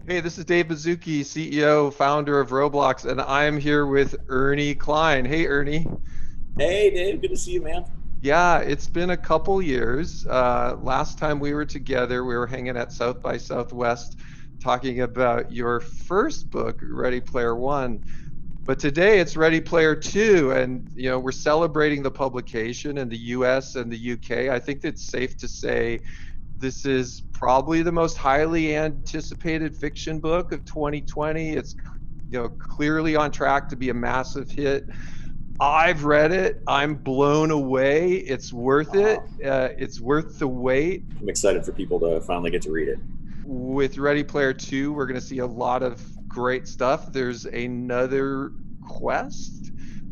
Hey, this is Dave Bazuki, CEO, founder of Roblox, and I'm here with Ernie Kline. Hey, Ernie. Hey, Dave. Good to see you, man. Yeah, it's been a couple years. Last time we were together, we were hanging at South by Southwest talking about your first book, Ready Player One. But today it's Ready Player Two, and we're celebrating the publication in the US and the UK. I think it's safe to say this is probably the most highly anticipated fiction book of 2020. It's clearly on track to be a massive hit. I've read it. I'm blown away. It's worth it. Uh, It's worth the wait. I'm excited for people to finally get to read it. With Ready Player 2, we're going to see a lot of great stuff. There's another quest.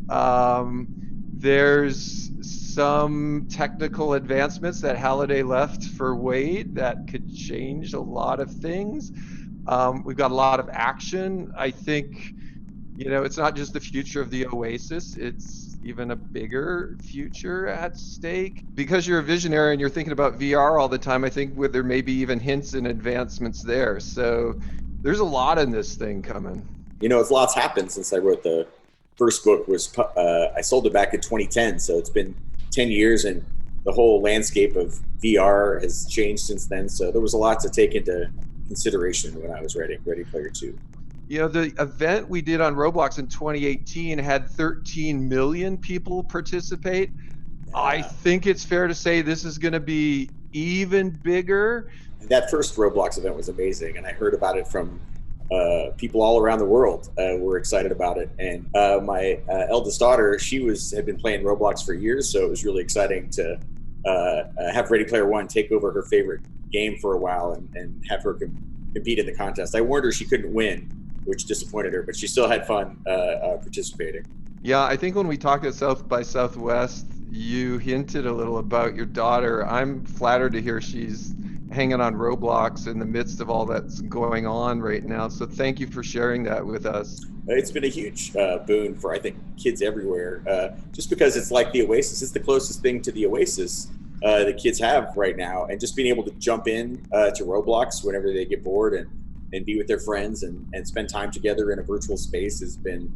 Um, there's some technical advancements that Halliday left for Wade that could change a lot of things. We've got a lot of action. I think it's not just the future of the Oasis, it's even a bigger future at stake. Because you're a visionary and you're thinking about VR all the time, I think there may be even hints and advancements there. So there's a lot in this thing coming. It's lots happened since I wrote the first book. I sold it back in 2010, so it's been 10 years, and the whole landscape of VR has changed since then. So there was a lot to take into consideration when I was writing Ready Player Two. The event we did on Roblox in 2018 had 13 million people participate. I Uh, think it's fair to say this is going to be even bigger. that first Roblox event was amazing, and I heard about it from people all around the world were excited about it. And my eldest daughter, had been playing Roblox for years, so it was really exciting to have Ready Player One take over her favorite game for a while and have her compete in the contest. I warned her she couldn't win, which disappointed her, but she still had fun participating. Yeah, I think when we talked at South by Southwest, you hinted a little about your daughter. I'm flattered to hear she's hanging on Roblox in the midst of all that's going on right now. So thank you for sharing that with us. It's been a huge boon for, I think, kids everywhere, just because it's like the Oasis. It's the closest thing to the Oasis that kids have right now. And just being able to jump in to Roblox whenever they get bored and be with their friends and spend time together in a virtual space has been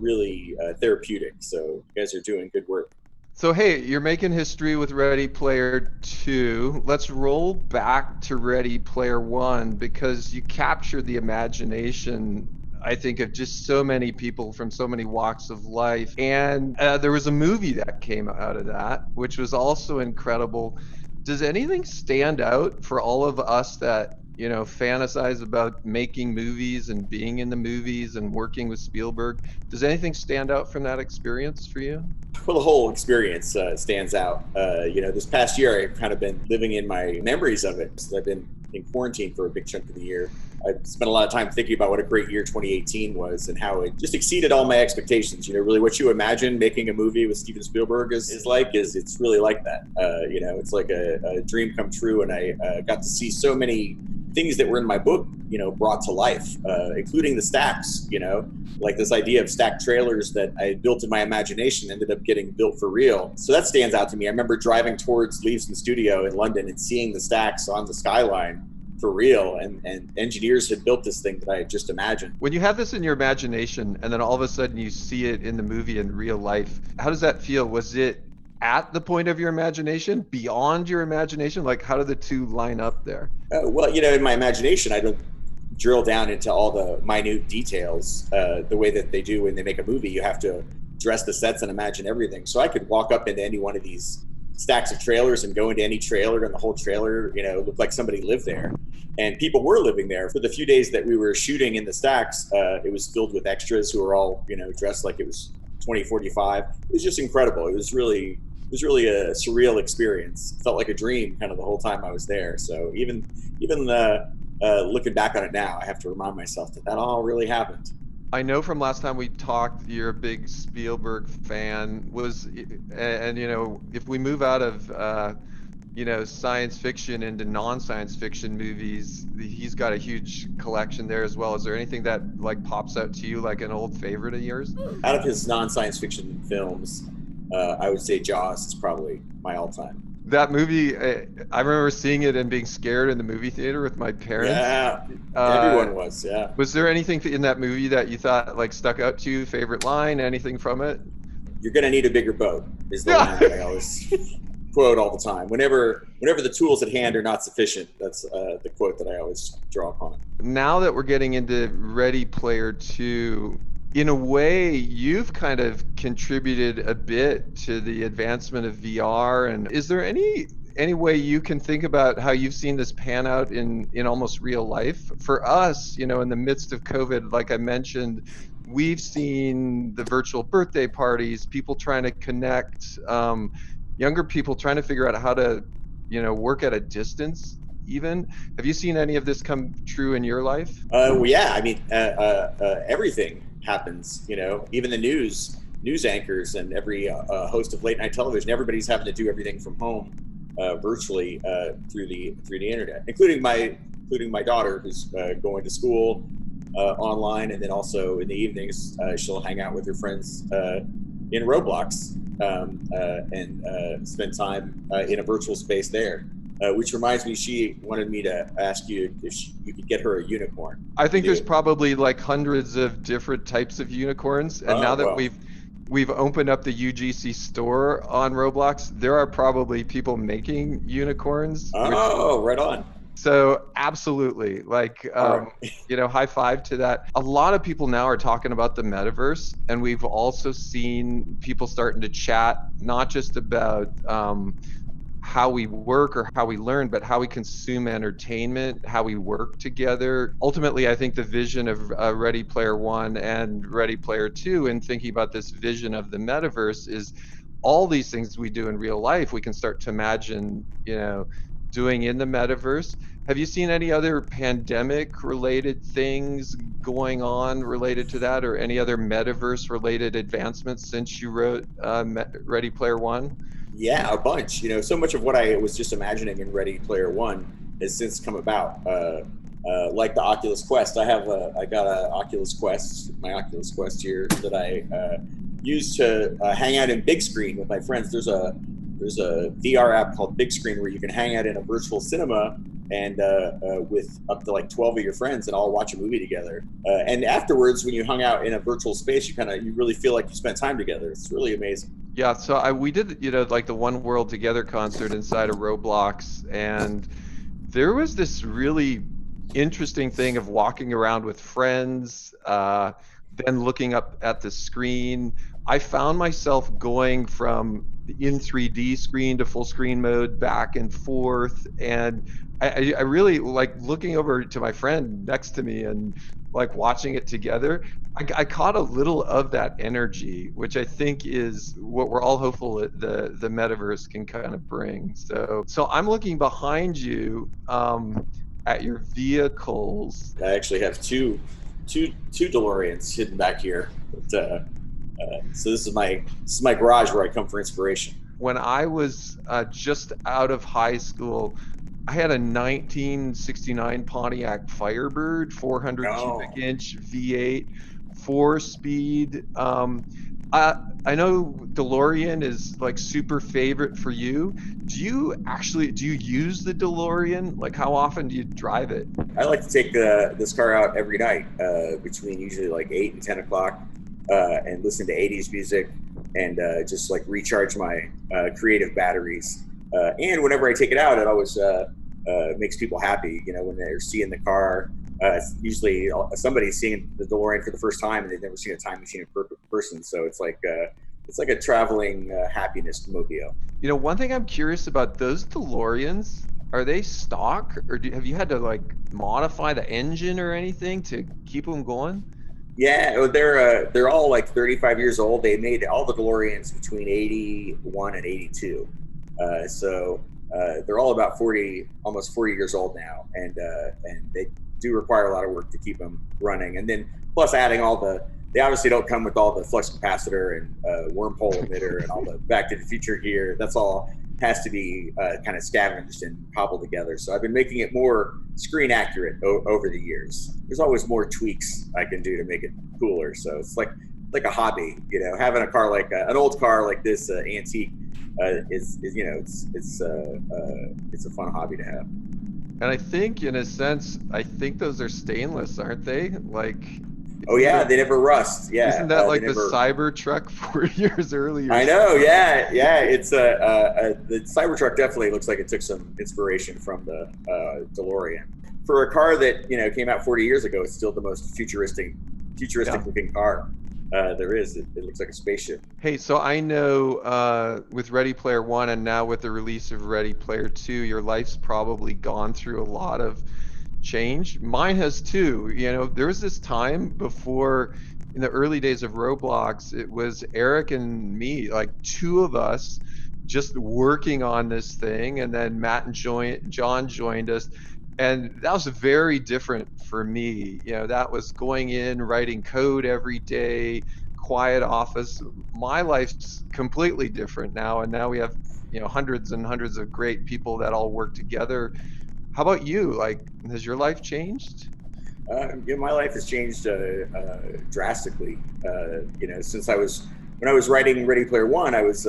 really therapeutic. So you guys are doing good work. So hey, you're making history with Ready Player 2. Let's roll back to Ready Player 1 because you captured the imagination, I think, of just so many people from so many walks of life. And there was a movie that came out of that, which was also incredible. Does anything stand out for all of us that fantasize about making movies and being in the movies and working with Spielberg? Does anything stand out from that experience for you? Well, the whole experience stands out. This past year, I've kind of been living in my memories of it since I've been in quarantine for a big chunk of the year. I've spent a lot of time thinking about what a great year 2018 was and how it just exceeded all my expectations. Really what you imagine making a movie with Steven Spielberg is it's really like that. It's like a dream come true. And I got to see so many things that were in my book, brought to life, including the stacks, like this idea of stacked trailers that I built in my imagination ended up getting built for real. So that stands out to me. I remember driving towards Leavesden Studio in London and seeing the stacks on the skyline for real, and engineers had built this thing that I had just imagined. When you have this in your imagination and then all of a sudden you see it in the movie in real life, how does that feel? Was it at the point of your imagination, beyond your imagination? Like, how do the two line up there? Well, in my imagination, I don't drill down into all the minute details the way that they do when they make a movie. You have to dress the sets and imagine everything. So I could walk up into any one of these stacks of trailers and go into any trailer, and the whole trailer, looked like somebody lived there. And people were living there. For the few days that we were shooting in the stacks, it was filled with extras who were all, dressed like it was 2045. It was just incredible. It was really a surreal experience. It felt like a dream kind of the whole time I was there. So even looking back on it now, I have to remind myself that all really happened. I know from last time we talked, you're a big Spielberg fan. And if we move out of science fiction into non-science fiction movies, he's got a huge collection there as well. Is there anything that like pops out to you like an old favorite of yours? Out of his non-science fiction films, I would say Jaws is probably my all-time. That movie, I remember seeing it and being scared in the movie theater with my parents. Yeah, Uh, everyone was. Yeah. was there anything in that movie that you thought like stuck out to you? Favorite line? Anything from it? You're gonna need a bigger boat is the Yeah. line that I always quote all the time. Whenever the tools at hand are not sufficient, that's the quote that I always draw upon. Now that we're getting into Ready Player 2, in a way, you've kind of contributed a bit to the advancement of VR. And is there any way you can think about how you've seen this pan out in almost real life? For us, in the midst of COVID, like I mentioned, we've seen the virtual birthday parties, people trying to connect, younger people trying to figure out how to, work at a distance even. Have you seen any of this come true in your life? Well, yeah, I mean, everything happens. Even the news anchors, and every host of late night television. Everybody's having to do everything from home, virtually, through the internet, including my daughter, who's going to school online, and then also in the evenings she'll hang out with her friends in Roblox, and spend time in a virtual space there. Which reminds me, she wanted me to ask you if you could get her a unicorn. I You think there's do? probably like hundreds of different types of unicorns, and now Oh, that well. we've opened up the UGC store on Roblox, there are probably people making unicorns, which Oh, right on. so absolutely like All right. high five to that. A lot of people now are talking about the metaverse, and we've also seen people starting to chat not just about how we work or how we learn, but how we consume entertainment, how we work together. Ultimately, I think the vision of Ready Player One and Ready Player Two, and thinking about this vision of the metaverse, is all these things we do in real life, we can start to imagine, doing in the metaverse. Have you seen any other pandemic related things going on related to that, or any other metaverse related advancements since you wrote Ready Player One? Yeah, a bunch. So much of what I was just imagining in Ready Player One has since come about. Like the Oculus Quest, I got a Oculus Quest, my Oculus Quest here, that I use to hang out in big screen with my friends. There's a VR app called Big Screen where you can hang out in a virtual cinema, and with up to like 12 of your friends, and all watch a movie together. And afterwards, when you hung out in a virtual space, you really feel like you spent time together. It's really amazing. Yeah, so we did, like the One World Together concert inside of Roblox, and there was this really interesting thing of walking around with friends, then looking up at the screen. I found myself going from the in 3D screen to full screen mode back and forth, and I really like looking over to my friend next to me and like watching it together. I caught a little of that energy, which I think is what we're all hopeful that the metaverse can kind of bring. So I'm looking behind you at your vehicles. I actually have two DeLoreans hidden back here. But, so this is my garage where I come for inspiration. When I was just out of high school, I had a 1969 Pontiac Firebird, 400 cubic Oh, inch V8, 4 speed. I know DeLorean is like super favorite for you. Do you use the DeLorean? Like how often do you drive it? I like to take this car out every night, between usually like 8 and 10 o'clock, and listen to 80s music, and just like recharge my creative batteries. And whenever I take it out, it always makes people happy. When they're seeing the car. Usually somebody's seeing the DeLorean for the first time, and they've never seen a time machine in person. So it's like a traveling happiness mobile. One thing I'm curious about, those DeLoreans, are they stock, or have you had to like modify the engine or anything to keep them going? Yeah, they're all like 35 years old. They made all the DeLoreans between 81 and 82, so they're all about 40, almost 40 years old now, and they do require a lot of work to keep them running. And then plus adding all they obviously don't come with all the flux capacitor and wormhole emitter and all the Back to the Future gear. That's all has to be kind of scavenged and cobbled together. So I've been making it more screen accurate over the years. There's always more tweaks I can do to make it cooler. So it's like a hobby, having a car like an old car like this, antique, is you know it's a fun hobby to have. And I think in a sense, I think those are stainless, aren't they? Like, Oh isn't yeah, the they never rust. isn't Yeah, that they like the never. Cybertruck 4 years earlier or I know. something? Yeah, yeah. It's the Cybertruck definitely looks like it took some inspiration from the DeLorean. For a car that came out 40 years ago, it's still the most Yeah. futuristic looking car there is. It looks like a spaceship. Hey, so I know with Ready Player One and now with the release of Ready Player Two, your life's probably gone through a lot of change. Mine has too. There was this time before in the early days of Roblox, it was Eric and me, like two of us just working on this thing, and then Matt and John joined us. And that was very different for me. That was going in, writing code every day, quiet office. My life's completely different now, and now we have hundreds and hundreds of great people that all work together. How about you? Like, has your life changed? My life has changed drastically. Since when I was writing Ready Player One, I was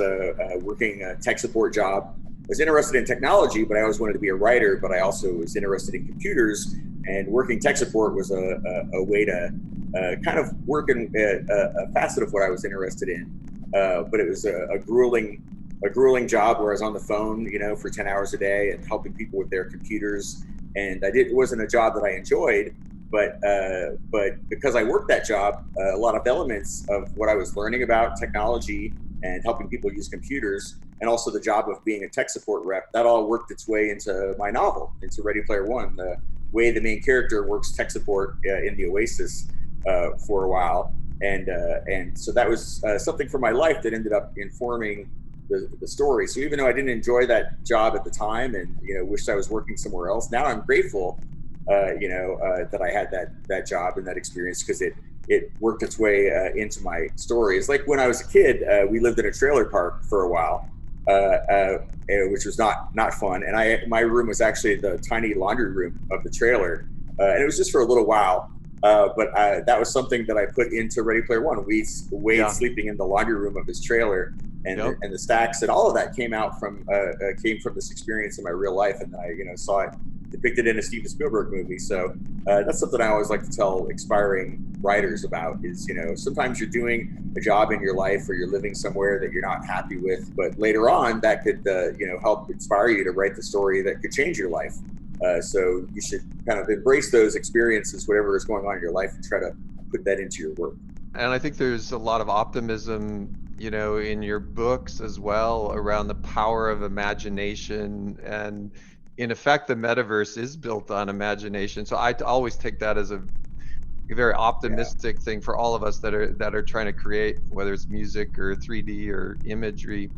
working a tech support job. I was interested in technology, but I always wanted to be a writer. But I also was interested in computers, and working tech support was a way to kind of work in a facet of what I was interested in. But it was a grueling job where I was on the phone, for 10 hours a day and helping people with their computers. And it wasn't a job that I enjoyed, but because I worked that job, a lot of elements of what I was learning about technology and helping people use computers, and also the job of being a tech support rep, that all worked its way into my novel, into Ready Player One. The way the main character works tech support in the Oasis for a while, and so that was something from my life that ended up informing the story. So even though I didn't enjoy that job at the time, and wished I was working somewhere else, now I'm grateful that I had that job and that experience, because it worked its way into my story. It's like when I was a kid, we lived in a trailer park for a while, which was not fun. And my room was actually the tiny laundry room of the trailer, and it was just for a little while. But that was something that I put into Ready Player One. Wade Yeah. sleeping in the laundry room of his trailer, Yep. and the stacks and all of that came from this experience in my real life, and then I saw it depicted in a Steven Spielberg movie. So that's something I always like to tell aspiring writers about. Is sometimes you're doing a job in your life, or you're living somewhere that you're not happy with, but later on that could help inspire you to write the story that could change your life. So you should kind of embrace those experiences, whatever is going on in your life, and try to put that into your work. And I think there's a lot of optimism, in your books as well around the power of imagination. And in effect, the metaverse is built on imagination. So I always take that as a very Yeah, optimistic thing for all of us that are trying to create, whether it's music or 3D or imagery.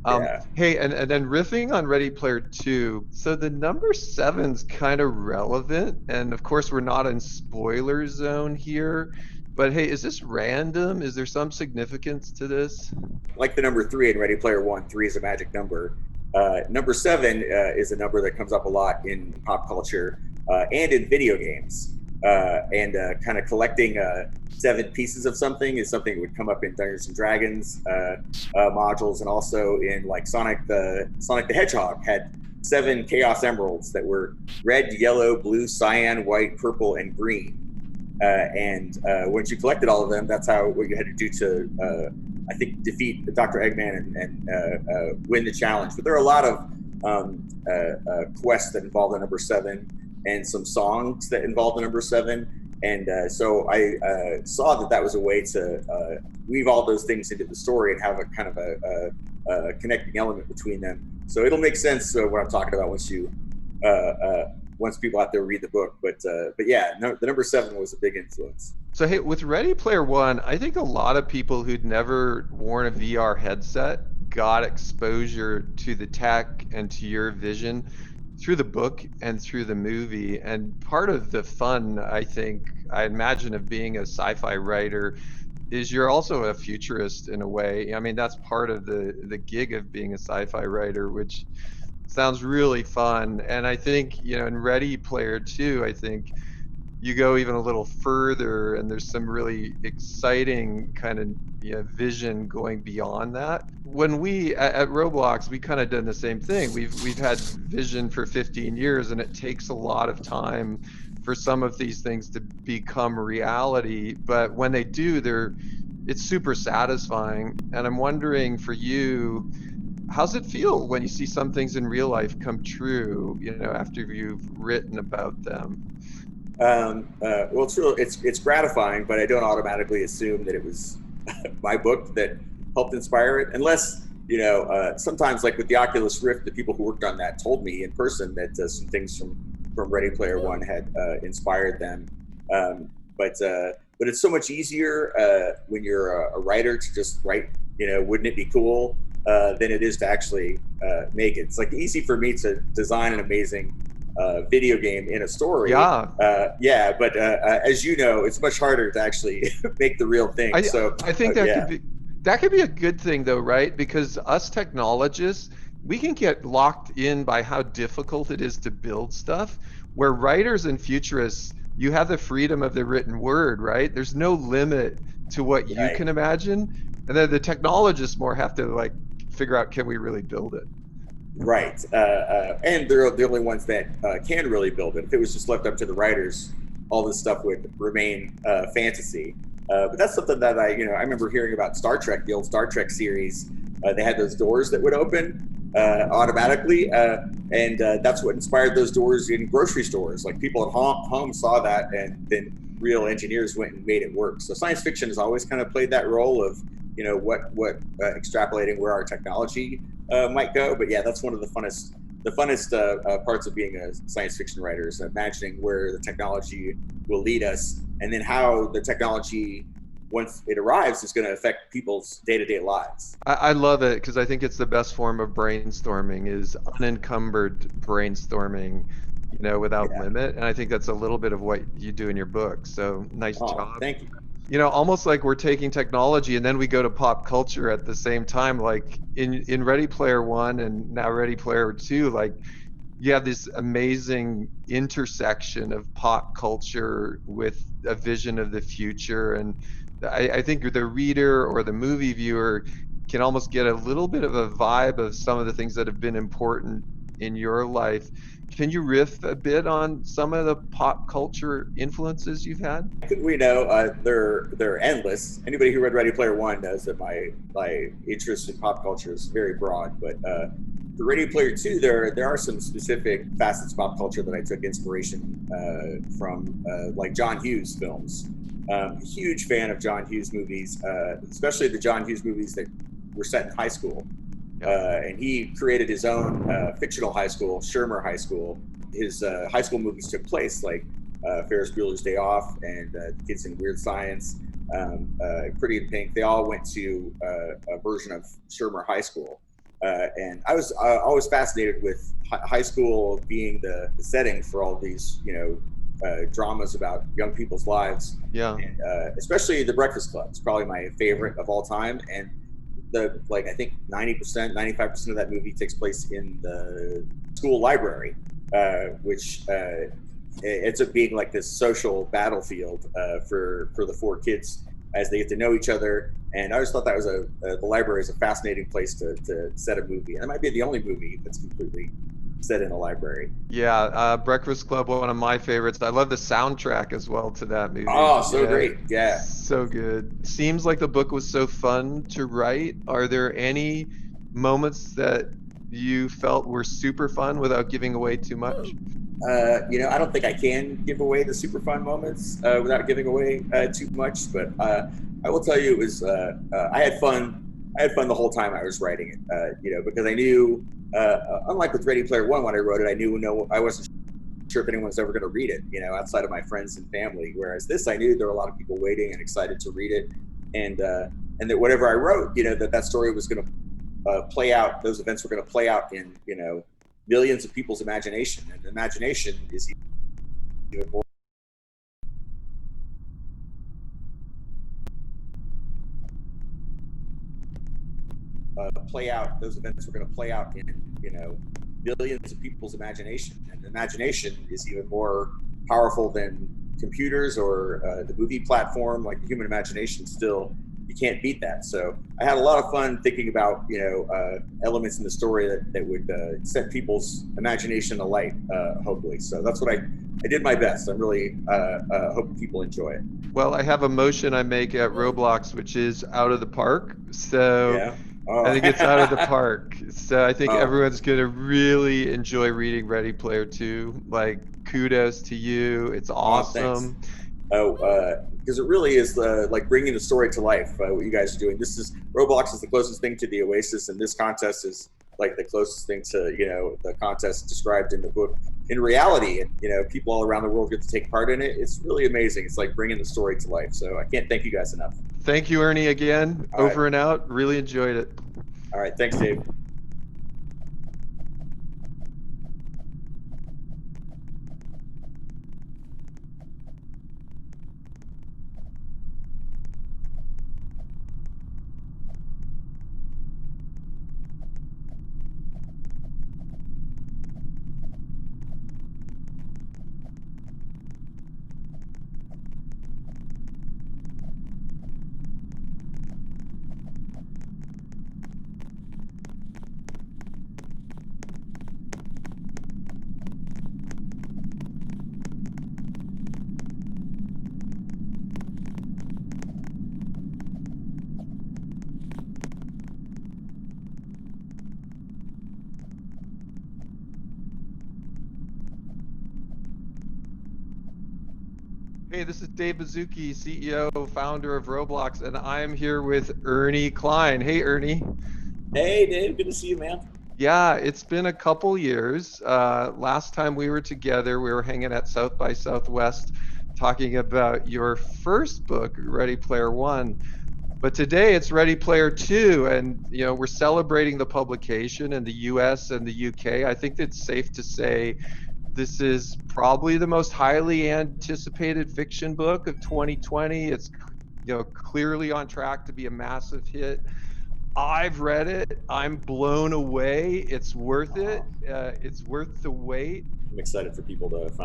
yeah. Hey, and then riffing on Ready Player Two. So the number seven's kind of relevant, and of course we're not in spoiler zone here. But hey, is this random? Is there some significance to this? Like the number three in Ready Player One, three is a magic number. Number seven is a number that comes up a lot in pop culture and in video games. And kind of collecting seven pieces of something is something that would come up in Dungeons and Dragons modules, and also in like Sonic the Hedgehog had seven Chaos Emeralds that were red, yellow, blue, cyan, white, purple, and green. And once you collected all of them, that's what you had to do to, I think, defeat Dr. Eggman and win the challenge. But there are a lot of quests that involve the number seven, and some songs that involve the number seven. And so I saw that was a way to weave all those things into the story and have a kind of a connecting element between them. So it'll make sense what I'm talking about uh, uh, once people out there read the book. But yeah, no, the number seven was a big influence. So hey, with Ready Player One, I think a lot of people who'd never worn a VR headset got exposure to the tech and to your vision through the book and through the movie. And part of the fun, I think, I imagine, of being a sci-fi writer is you're also a futurist in a way. I mean, that's part of the gig of being a sci-fi writer, which sounds really fun. And I think, in Ready Player Two, I think you go even a little further, and there's some really exciting kind of, vision going beyond that. When we at Roblox, we kind of done the same thing. We've had vision for 15 years, and it takes a lot of time for some of these things to become reality. But when they do, it's super satisfying. And I'm wondering for you, how's it feel when you see some things in real life come true, after you've written about them? Well, it's gratifying, but I don't automatically assume that it was my book that helped inspire it, unless sometimes, like with the Oculus Rift, the people who worked on that told me in person that some things from Ready Player One had inspired them. Um, but it's so much easier when you're a writer to just write. Wouldn't it be cool? Than it is to actually make it. It's like easy for me to design an amazing video game in a story. Yeah. Yeah, but as you know, it's much harder to actually make the real thing. I So I think that could yeah, be a good thing though, right? Because us technologists, we can get locked in by how difficult it is to build stuff. Where writers and futurists, you have the freedom of the written word, right? There's no limit to what you right. can imagine. And then the technologists more have to like figure out, can we really build it? Right, and they're the only ones that can really build it. If it was just left up to the writers, all this stuff would remain fantasy. But that's something that I remember hearing about Star Trek, the old Star Trek series. They had those doors that would open automatically, and that's what inspired those doors in grocery stores. Like people at home saw that, and then real engineers went and made it work. So science fiction has always kind of played that role of what extrapolating where our technology might go. But yeah, that's one of the funnest parts of being a science fiction writer is imagining where the technology will lead us, and then how the technology, once it arrives, is going to affect people's day-to-day lives. I love it because I think it's the best form of brainstorming is unencumbered brainstorming, without Yeah. limit. And I think that's a little bit of what you do in your book. So nice Oh, job. thank you. Almost like we're taking technology and then we go to pop culture at the same time, like in Ready Player One and now Ready Player Two, like you have this amazing intersection of pop culture with a vision of the future. And I think the reader or the movie viewer can almost get a little bit of a vibe of some of the things that have been important in your life. Can you riff a bit on some of the pop culture influences you've had? We know they're endless. Anybody who read Ready Player One knows that my interest in pop culture is very broad. But for Ready Player Two, there are some specific facets of pop culture that I took inspiration from, like John Hughes films. Huge fan of John Hughes movies, especially the John Hughes movies that were set in high school. Yeah. And he created his own fictional high school, Shermer High School. His high school movies took place like Ferris Bueller's Day Off and Kids in Weird Science, Pretty in Pink. They all went to a version of Shermer High School. And I was always fascinated with high school being the setting for all these, dramas about young people's lives. Yeah. And especially The Breakfast Club. It's probably my favorite of all time. And I think 90%, 95% of that movie takes place in the school library, which ends up being like this social battlefield for the four kids as they get to know each other. And I always thought that was the library is a fascinating place to set a movie. And it might be the only movie that's completely set in a library. Yeah, Breakfast Club, one of my favorites. I love the soundtrack as well to that movie. Oh, so great. Yeah. So good. Seems like the book was so fun to write. Are there any moments that you felt were super fun without giving away too much? I don't think I can give away the super fun moments without giving away too much, but I will tell you it was I had fun. I had fun the whole time I was writing it. Because I knew, unlike with Ready Player One when I wrote it, I wasn't sure if anyone was ever going to read it, outside of my friends and family. Whereas this, I knew there were a lot of people waiting and excited to read it, and that whatever I wrote, that story was going to play out. Those events were going to play out in millions of people's imagination, and imagination is even more play out. Those events were going to play out in millions of people's imagination, and imagination is even more powerful than computers or the movie platform, like the human imagination, still you can't beat that. So I had a lot of fun thinking about elements in the story that would set people's imagination alight, hopefully. So that's what I did my best. I'm really hoping people enjoy it. Well, I have a motion I make at Roblox, which is out of the park. So Yeah. I Oh. think it's out of the park. So I think Oh. everyone's gonna really enjoy reading Ready Player Two. Like, kudos to you. It's Oh, thanks. awesome. Oh, because it really is like bringing the story to life. What you guys are doing. This is Roblox is the closest thing to the Oasis, and this contest is like the closest thing to the contest described in the book in reality. And people all around the world get to take part in it. It's really amazing. It's like bringing the story to life. So I can't thank you guys enough. Thank you, Ernie, again. All right. Over and out. Really enjoyed it. All right. Thanks, Dave. Hey, this is Dave Bazuki, CEO, founder of Roblox, and I'm here with Ernie Kline. Hey, Ernie. Hey, Dave. Good to see you, man. Yeah, it's been a couple years. Last time we were together, we were hanging at South by Southwest talking about your first book, Ready Player One. But today it's Ready Player Two, and we're celebrating the publication in the US and the UK. I think it's safe to say this is probably the most highly anticipated fiction book of 2020. It's clearly on track to be a massive hit. I've read it. I'm blown away. It's worth it. It's worth the wait. I'm excited for people to find